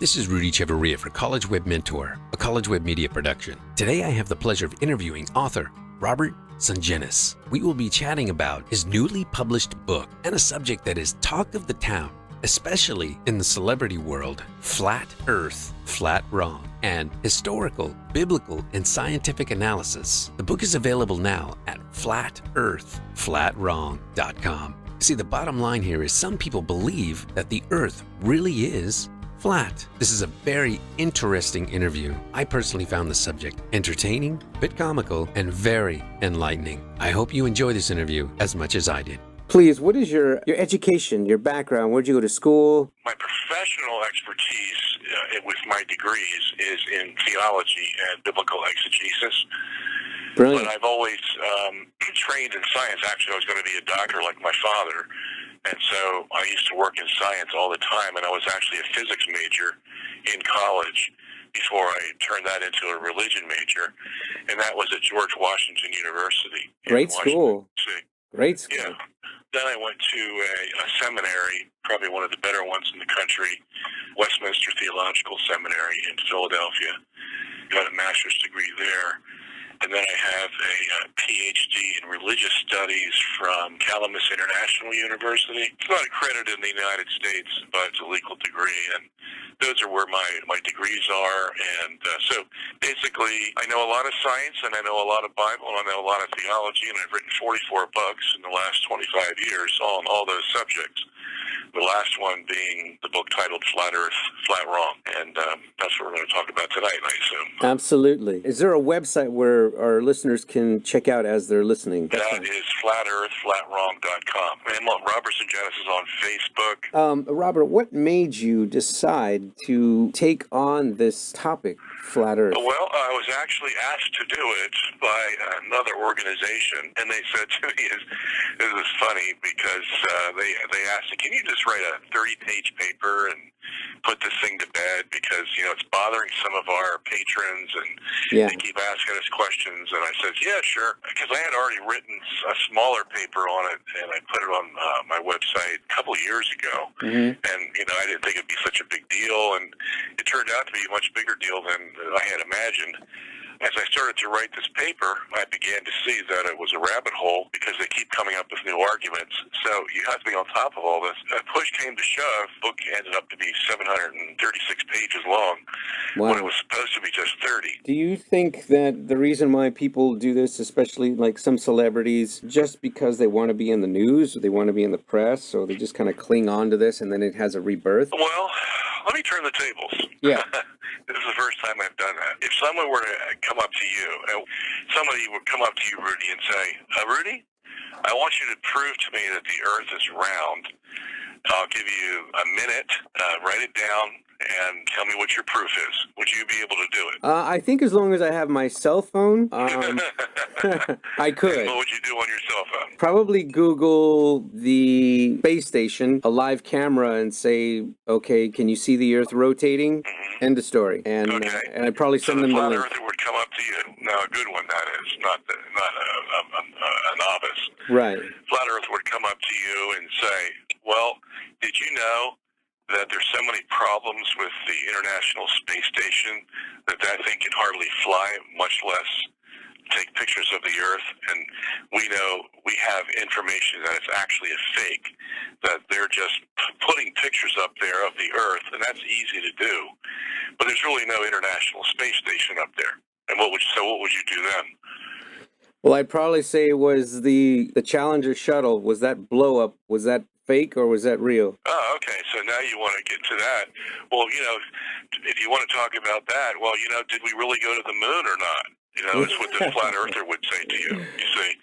This is Rudy Chavarria for College Web Mentor, a College Web media production. Today I have the pleasure of interviewing author Robert Sungenis. We will be chatting about his newly published book and a subject that is talk of the town, especially in the celebrity world: flat earth, flat wrong, and historical, biblical, and scientific analysis. The book is available now at flatearthflatwrong.com. See, the bottom line here is some people believe that the earth really is flat. This is a very interesting interview. I personally found the subject entertaining, a bit comical, and very enlightening. I hope you enjoy this interview as much as I did. Please, what is your education, your background? Where'd you go to school? My professional expertise with my degrees is in theology and biblical exegesis. Brilliant. But I've always trained in science. Actually, I was going to be a doctor like my father. And so I used to work in science all the time, and I was actually a physics major in college before I turned that into a religion major, and that was at George Washington University. Great school. Great school. Yeah. Then I went to a seminary, probably one of the better ones in the country, Westminster Theological Seminary in Philadelphia. Got a master's degree there. And then I have a PhD in religious studies from Calamus International University. It's not accredited in the United States, but it's a legal degree, and those are where my degrees are. And so basically, I know a lot of science, and I know a lot of Bible, and I know a lot of theology, and I've written 44 books in the last 25 years on all those subjects. The last one being the book titled Flat Earth, Flat Wrong. And that's what we're going to talk about tonight, I assume. Absolutely. Is there a website where our listeners can check out as they're listening? That is flatearthflatwrong.com. And Robert Sungenis is on Facebook. Robert, what made you decide to take on this topic, Flat Earth? Well, I was actually asked to do it by another organization, and they said to me, this is funny, because they asked me, can you just write a 30-page paper and put this thing to bed, because, you know, it's bothering some of our patrons, and they keep asking us questions. And I said, yeah, sure, because I had already written a smaller paper on it, and I put it on my website a couple of years ago. And, you know, I didn't think it'd be such a big deal, and it turned out to be a much bigger deal than I had imagined. As I started to write this paper, I began to see that it was a rabbit hole, because they keep coming up with new arguments. So you have to be on top of all this. Push came to shove, the book ended up to be 736 pages long, when it was supposed to be just 30. Do you think that the reason why people do this, especially like some celebrities, just because they want to be in the news, or they want to be in the press, so they just kind of cling on to this and then it has a rebirth? Well, let me turn the tables. Yeah. This is the first time I've done that. If someone were to come up to you, somebody would come up to you, Rudy, and say, Rudy, I want you to prove to me that the earth is round. I'll give you a minute, write it down, and tell me what your proof is. Would you be able to do it? I think as long as I have my cell phone, I could. And what would you do on your cell phone? Probably Google the space station, a live camera, and say, okay, can you see the Earth rotating? End of story. And and I'd probably send them the link. So the flat earther would come up to you. Now, a good one, that is, not a novice. Right. Flat Earth would come up to you and say, well, did you know that there's so many problems with the International Space Station that thing can hardly fly, much less take pictures of the Earth? And we know, we have information that it's actually a fake, that they're just putting pictures up there of the Earth, and that's easy to do. But there's really no International Space Station up there. And what would you do then? Well, I'd probably say it was the Challenger shuttle. Was that blow up? Was that fake or was that real? Oh, okay. So now you want to get to that. Well, you know, if you want to talk about that, well, you know, did we really go to the moon or not? You know, it's what the flat earther would say to you, you see.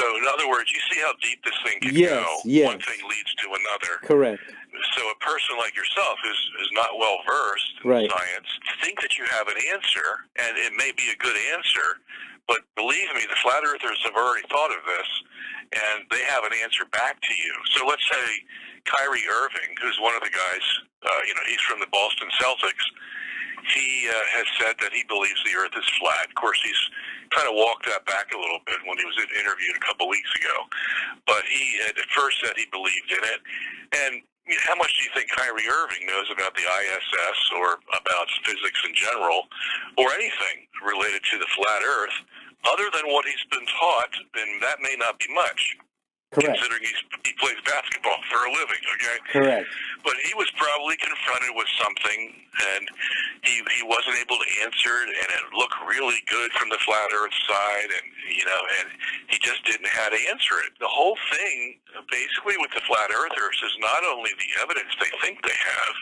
So, in other words, you see how deep this thing can go. Yes. One thing leads to another. Correct. So a person like yourself who's not well versed in science, think that you have an answer, and it may be a good answer, but believe me, the flat earthers have already thought of this, and they have an answer back to you. So let's say Kyrie Irving, who's one of the guys, you know, he's from the Boston Celtics. He has said that he believes the earth is flat. Of course, he's kind of walked that back a little bit when he was interviewed a couple weeks ago. But he had at first said he believed in it. And how much do you think Kyrie Irving knows about the ISS or about physics in general or anything related to the flat Earth other than what he's been taught? And that may not be much. Correct. Considering he plays basketball for a living, okay? Correct. But he was probably confronted with something, and he wasn't able to answer it, and it looked really good from the flat Earth side, and and he just didn't know how to answer it. The whole thing, basically, with the flat Earthers is not only the evidence they think they have,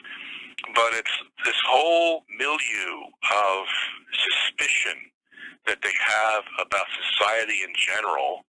but it's this whole milieu of suspicion that they have about society in general.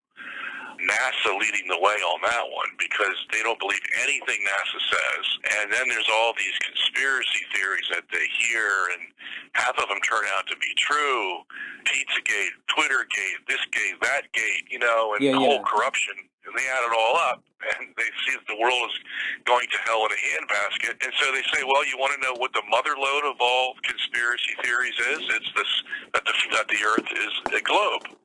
NASA leading the way on that one because they don't believe anything NASA says. And then there's all these conspiracy theories that they hear, and half of them turn out to be true. Pizzagate, Twittergate, this gate, that gate, and the whole corruption. And they add it all up, and they see that the world is going to hell in a handbasket. And so they say, well, you want to know what the mother lode of all conspiracy theories is? It's this, that the Earth is a globe.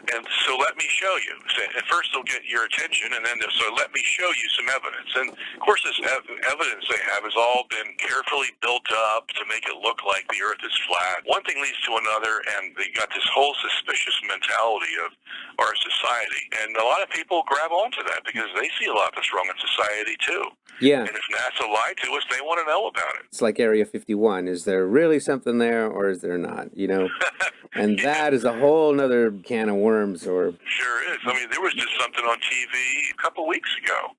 And so let me show you. At first they'll get your attention, and then so let me show you some evidence. And, of course, this evidence they have has all been carefully built up to make it look like the Earth is flat. One thing leads to another, and they got this whole suspicious mentality of our society. And a lot of people grab onto that because they see a lot that's wrong in society, too. Yeah. And if NASA lied to us, they want to know about it. It's like Area 51. Is there really something there, or is there not? And that is a whole nother can of worms. Or Sure is. I mean, there was just something on TV a couple weeks ago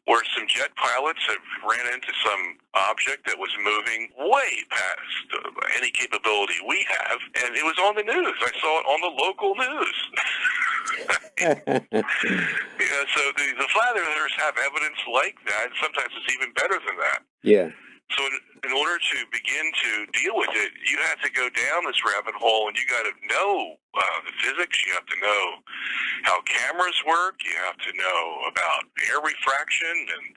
where some jet pilots have ran into some object that was moving way past any capability we have, and it was on the news. I saw it on the local news. So the flat earthers have evidence like that. Sometimes it's even better than that. Yeah. So in order to begin to deal with it, you have to go down this rabbit hole, and you got to know the physics. You have to know how cameras work. You have to know about air refraction and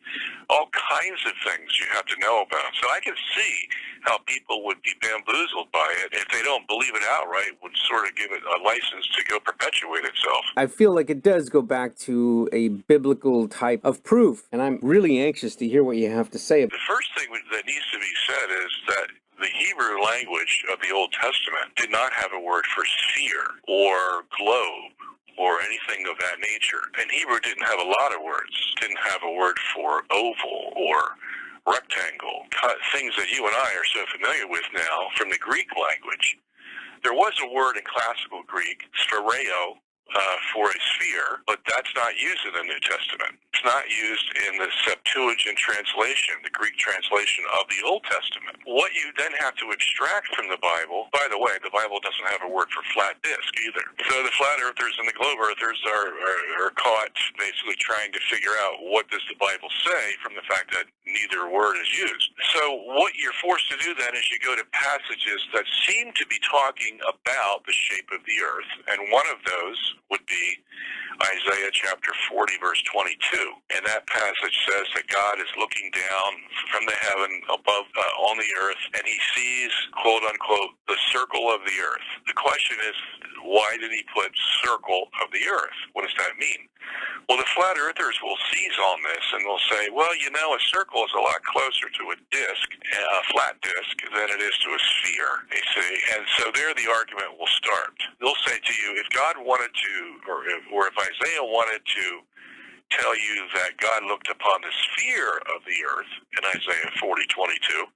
all kinds of things you have to know about. So I can see how people would be bamboozled by it if they don't believe it outright, would sort of give it a license to go perpetuate itself. I feel like it does go back to a biblical type of proof, and I'm really anxious to hear what you have to say. The first thing that needs to be said is that the Hebrew language of the Old Testament did not have a word for sphere or globe or anything of that nature. And Hebrew didn't have a lot of words. Didn't have a word for oval or rectangle, things that you and I are so familiar with now from the Greek language. There was a word in classical Greek, sphereo, for a sphere, but that's not used in the New Testament. It's not used in the Septuagint translation, the Greek translation of the Old Testament. What you then have to extract from the Bible, by the way, the Bible doesn't have a word for flat disk either. So the flat earthers and the globe earthers are caught basically trying to figure out what does the Bible say from the fact that neither word is used. So what you're forced to do then is you go to passages that seem to be talking about the shape of the earth, and one of those would be Isaiah chapter 40, verse 22. And that passage says that God is looking down from the heaven above on the earth, and he sees, quote unquote, the circle of the earth. The question is, why did he put circle of the earth? What does that mean? Well, the flat earthers will seize on this and they'll say, well, a circle is a lot closer to a disk, a flat disk, than it is to a sphere, you see. And so there the argument will start. They'll say to you, if God wanted to, or if Isaiah wanted to tell you that God looked upon the sphere of the earth in Isaiah 40:22,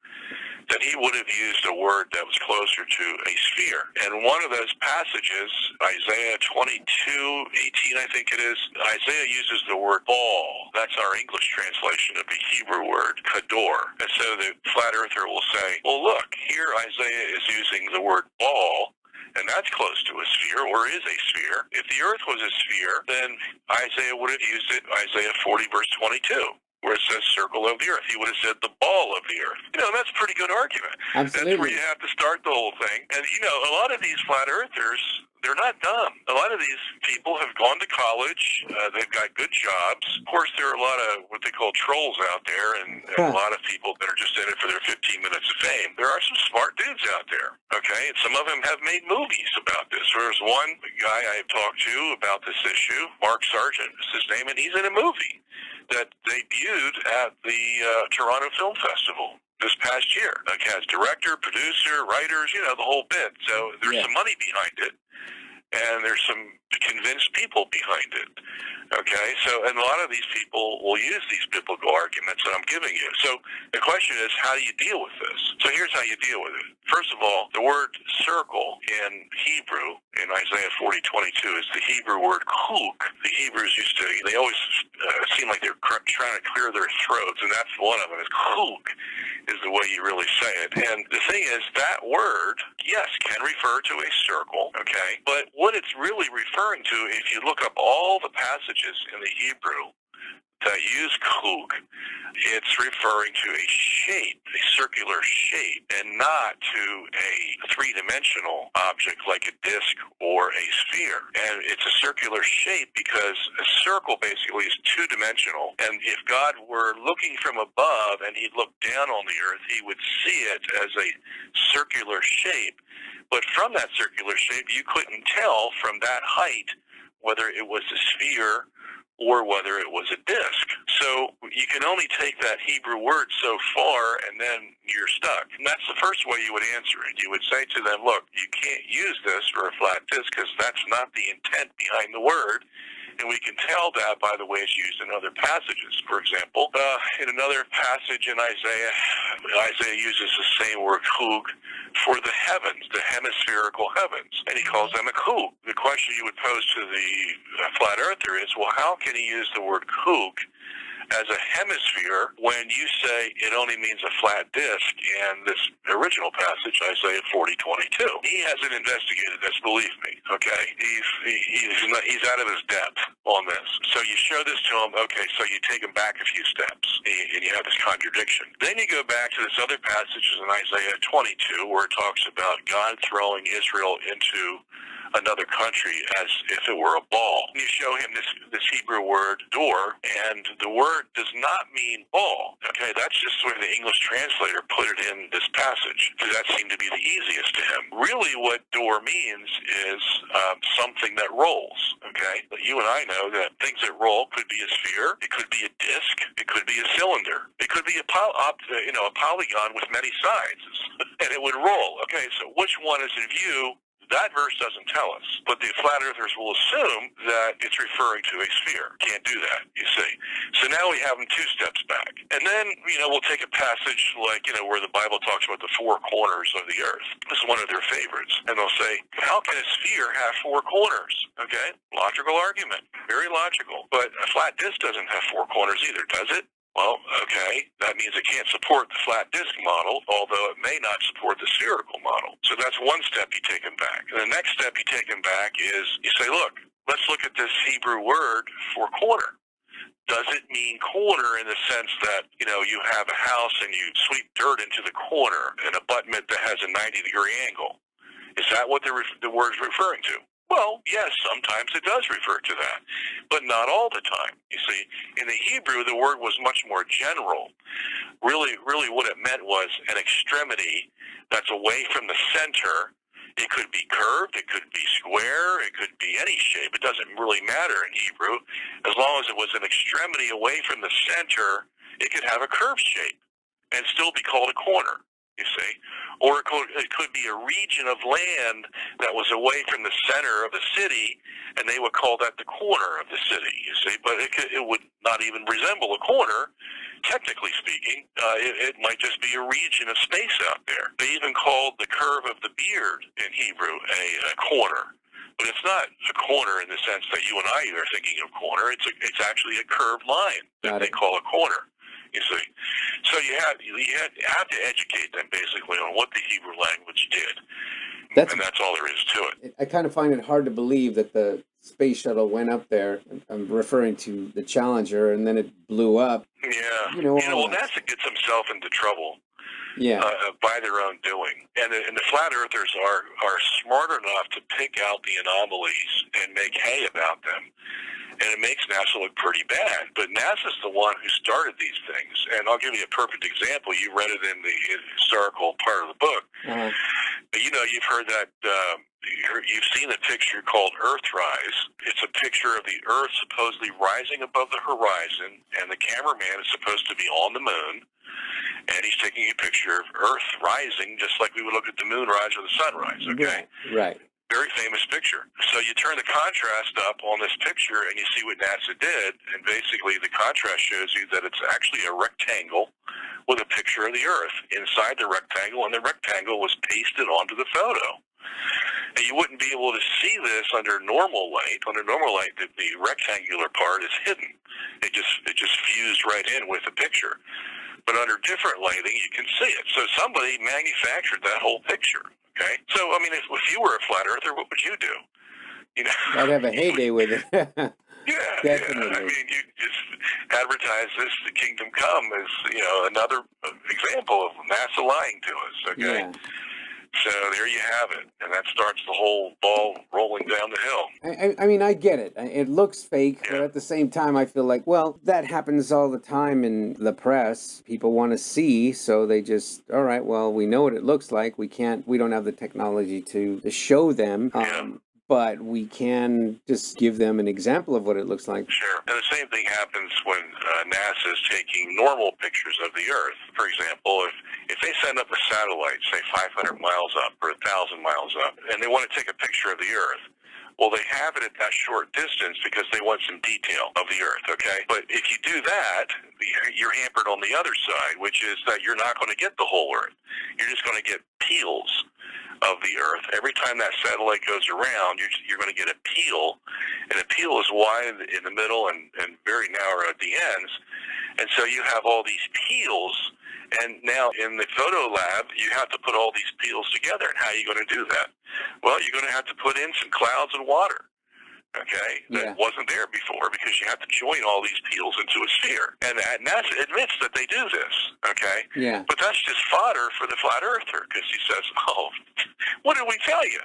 then he would have used a word that was closer to a sphere. And one of those passages, Isaiah 22:18, I think it is, Isaiah uses the word ball. That's our English translation of the Hebrew word kador. And so the flat earther will say, well, look, here Isaiah is using the word ball, and that's close to a sphere, or is a sphere. If the earth was a sphere, then Isaiah would have used it, Isaiah 40, verse 22, where it says circle of the earth. He would have said the ball of the earth. That's a pretty good argument. Absolutely. That's where you have to start the whole thing. And, a lot of these flat earthers, they're not dumb. A lot of these people have gone to college. They've got good jobs. Of course, there are a lot of what they call trolls out there, and a lot of people that are just in it for their 15 minutes of fame. There are some smart dudes out there, okay? And some of them have made movies about this. There's one guy I talked to about this issue, Mark Sargent is his name, and he's in a movie that debuted at the Toronto Film Festival this past year. It has director, producer, writers, you know, the whole bit. So there's some money behind it, and there's some convinced people behind it. Okay, so and a lot of these people will use these biblical arguments that I'm giving you. So the question is, how do you deal with this? So here's how you deal with it. First of all, the word circle in Hebrew in Isaiah 40:22 is the Hebrew word chuk. The Hebrews they always seem like they're trying to clear their throats, and that's one of them, is chuk, is the way you really say it. And the thing is, that word, yes, can refer to a circle, okay? But what it's really referring to, if you look up all the passages in the Hebrew that use chuk, it's referring to a shape, a circular shape, and not to a three-dimensional object like a disc or a sphere. And it's a circular shape because a circle basically is two-dimensional. And if God were looking from above and he'd look down on the earth, he would see it as a circular shape. But from that circular shape, you couldn't tell from that height whether it was a sphere or whether it was a disc. So you can only take that Hebrew word so far, and then you're stuck. And that's the first way you would answer it. You would say to them, look, you can't use this for a flat disc because that's not the intent behind the word. And we can tell that by the way it's used in other passages. For example, in another passage in Isaiah uses the same word chuk for the heavens, the hemispherical heavens, and he calls them a chuk. The question you would pose to the flat earther is, well, how can he use the word chuk as a hemisphere when you say it only means a flat disc in this original passage, Isaiah 40:22? He hasn't investigated this, believe me, okay? He's out of his depth on this. So you show this to him, okay, so you take him back a few steps, and you have this contradiction. Then you go back to this other passage in Isaiah 22 where it talks about God throwing Israel into another country as if it were a ball. You show him this Hebrew word door, and the word does not mean ball. Okay, that's just the way the English translator put it in this passage, because that seemed to be the easiest to him. Really what door means is something that rolls. Okay, but you and I know that things that roll could be a sphere, it could be a disc, it could be a cylinder, it could be a polygon with many sides, and it would roll. Okay, so which one is in view? That verse doesn't tell us, but the flat earthers will assume that it's referring to a sphere. Can't do that, you see. So now we have them two steps back. And then, we'll take a passage like, where the Bible talks about the four corners of the earth. This is one of their favorites. And they'll say, how can a sphere have four corners? Okay, logical argument. Very logical. But a flat disc doesn't have four corners either, does it? Well, okay, that means it can't support the flat disc model, although it may not support the spherical model. So that's one step you take them back. And the next step you take them back is you say, look, let's look at this Hebrew word for corner. Does it mean corner in the sense that, you have a house and you sweep dirt into the corner, an abutment that has a 90-degree angle? Is that what the word's referring to? Well, yes, sometimes it does refer to that, but not all the time. You see, in the Hebrew, the word was much more general. Really what it meant was an extremity that's away from the center. It could be curved, it could be square, it could be any shape. It doesn't really matter in Hebrew. As long as it was an extremity away from the center, it could have a curved shape and still be called a corner. You see, or it could be a region of land that was away from the center of the city, and they would call that the corner of the city. You see, but it would not even resemble a corner, technically speaking. It might just be a region of space out there. They even called the curve of the beard in Hebrew a corner. But it's not a corner in the sense that you and I are thinking of corner. It's actually a curved line that they call a corner. You see, so you have to educate them basically on what the Hebrew language did, and that's all there is to it. I kind of find it hard to believe that the space shuttle went up there. I'm referring to the Challenger, and then it blew up. Yeah, well, NASA gets himself into trouble Yeah. By their own doing. And the flat earthers are smart enough to pick out the anomalies and make hay about them. And it makes NASA look pretty bad. But NASA's the one who started these things. And I'll give you a perfect example. You read it in the historical part of the book. Uh-huh. But, you've heard that, you've seen a picture called Earthrise. It's a picture of the Earth supposedly rising above the horizon, and the cameraman is supposed to be on the moon, and he's taking a picture of Earth rising just like we would look at the moon rise or the sunrise, okay? Right. Very famous picture. So you turn the contrast up on this picture and you see what NASA did, and basically the contrast shows you that it's actually a rectangle with a picture of the Earth inside the rectangle, and the rectangle was pasted onto the photo. And you wouldn't be able to see this under normal light. Under normal light, the rectangular part is hidden. It just fused right in with the picture. But under different lighting, you can see it. So somebody manufactured that whole picture. Okay, so I mean, if you were a flat earther, what would you do? I'd have a heyday with it. Yeah, Definitely. I mean, you just advertise this, the kingdom come, as another example of NASA lying to us. Okay. Yeah. So there you have it, and that starts the whole ball rolling down the hill. I mean, I get it. It looks fake, but at the same time, I feel like, well, that happens all the time in the press. People want to see, so they just, all right, well, we know what it looks like. We don't have the technology to show them. But we can just give them an example of what it looks like. Sure. And the same thing happens when NASA is taking normal pictures of the Earth. For example, if they send up a satellite, say 500 miles up or 1,000 miles up, and they want to take a picture of the Earth, well, they have it at that short distance because they want some detail of the Earth, okay? But if you do that, you're hampered on the other side, which is that you're not going to get the whole Earth. You're just going to get peels of the Earth. Every time that satellite goes around, you're going to get a peel, and a peel is wide in the middle and very narrow at the ends. And so you have all these peels, and now in the photo lab, you have to put all these peels together. And how are you going to do that? Well, you're going to have to put in some clouds and water, okay, that wasn't there before, because you have to join all these peels into a sphere. And NASA admits that they do this, okay? Yeah. But that's just fodder for the flat earther, because he says, oh, what did we tell you?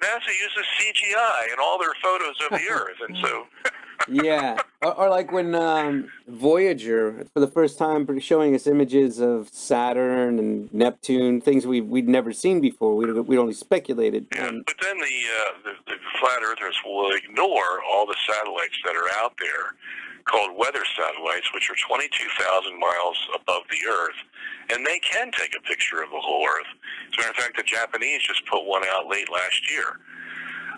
NASA uses CGI in all their photos of the Earth, and so... Yeah, or like when Voyager, for the first time, showing us images of Saturn and Neptune, things we'd never seen before. We'd only speculated. Yeah, but then the flat earthers will ignore all the satellites that are out there, called weather satellites, which are 22,000 miles above the Earth, and they can take a picture of the whole Earth. As a matter of fact, the Japanese just put one out late last year.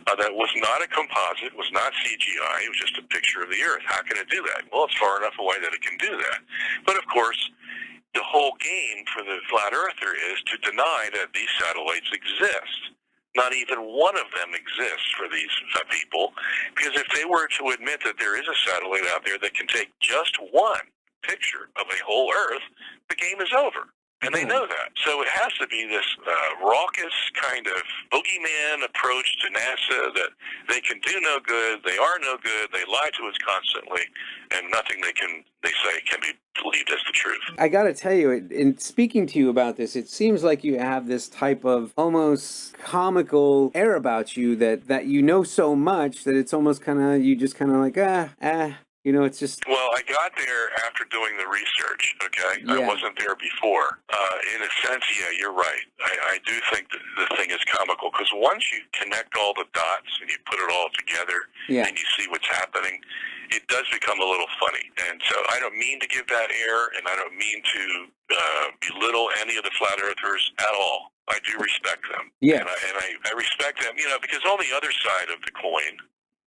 That was not a composite, was not CGI, it was just a picture of the Earth. How can it do that? Well, it's far enough away that it can do that. But of course, the whole game for the flat earther is to deny that these satellites exist. Not even one of them exists for these people, because if they were to admit that there is a satellite out there that can take just one picture of a whole Earth, the game is over. And they know that. So it has to be this raucous kind of boogeyman approach to NASA that they can do no good, they are no good, they lie to us constantly, and nothing they say can be believed as the truth. I got to tell you, in speaking to you about this, it seems like you have this type of almost comical air about you that you know so much that it's almost kind of, you just kind of like, it's just... Well, I got there after doing the research, okay? Yeah. I wasn't there before. In a sense, yeah, you're right. I do think that the thing is comical, because once you connect all the dots and you put it all together and you see what's happening, it does become a little funny. And so I don't mean to give that air, and I don't mean to belittle any of the flat earthers at all. I do respect them. Yeah. And I respect them, because on the other side of the coin,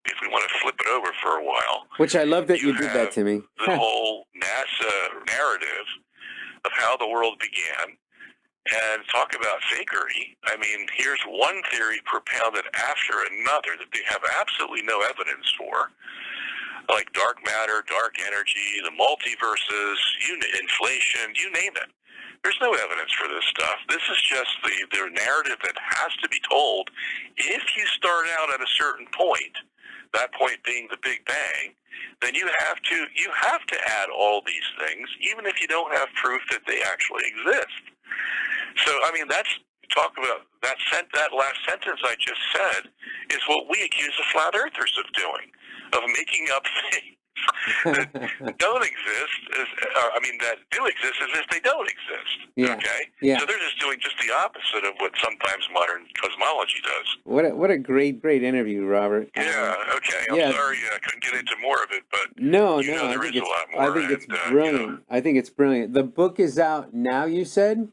if we want to flip it over for a while. Which I love that you did that to me. The whole NASA narrative of how the world began, and talk about fakery. I mean, here's one theory propounded after another that they have absolutely no evidence for, like dark matter, dark energy, the multiverses, inflation, you name it. There's no evidence for this stuff. This is just the narrative that has to be told. If you start out at a certain point, that point being the Big Bang, then you have to add all these things, even if you don't have proof that they actually exist. So, I mean, talk about that last sentence I just said is what we accuse the flat earthers of doing, of making up things that don't exist, that do exist as if they don't exist. Yeah. Okay? Yeah. So they're just doing just the opposite of what sometimes modern cosmology does. What a great interview, Robert. Yeah, okay. I'm sorry I couldn't get into more of it, but no, there is a lot more. I think it's brilliant. I think it's brilliant. The book is out now, you said?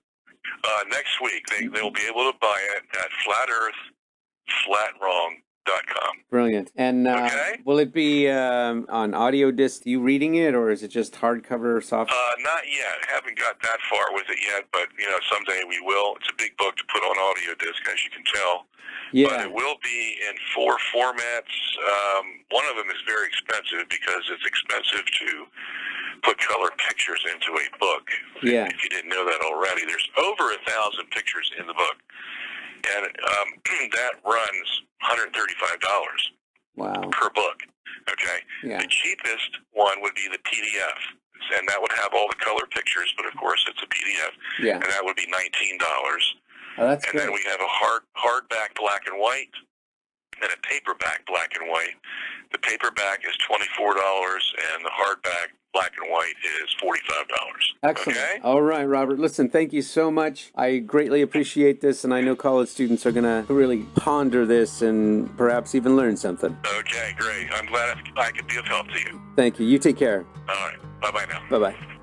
Next week, they'll be able to buy it at flatearthflatwrong.com. Brilliant. And will it be on audio disc? You reading it, or is it just hardcover or soft? Not yet. Haven't got that far with it yet, but someday we will. It's a big book to put on audio disc, as you can tell. Yeah. But it will be in 4 formats. One of them is very expensive because it's expensive to put color pictures into a book. Yeah. If you didn't know that already, there's over 1,000 pictures in the book, and that runs $135. Wow. Per book. Okay. Yeah. The cheapest one would be the PDF, and that would have all the color pictures, but of course it's a PDF. Yeah. And that would be $19. Oh, that's and good. Then we have a hardback black and white and a paperback black and white. The paperback is $24, and the hardback black and white is $45. Excellent. Okay? All right, Robert. Listen, thank you so much. I greatly appreciate this, and I know college students are going to really ponder this and perhaps even learn something. Okay, great. I'm glad I could be of help to you. Thank you. You take care. All right. Bye-bye now. Bye-bye.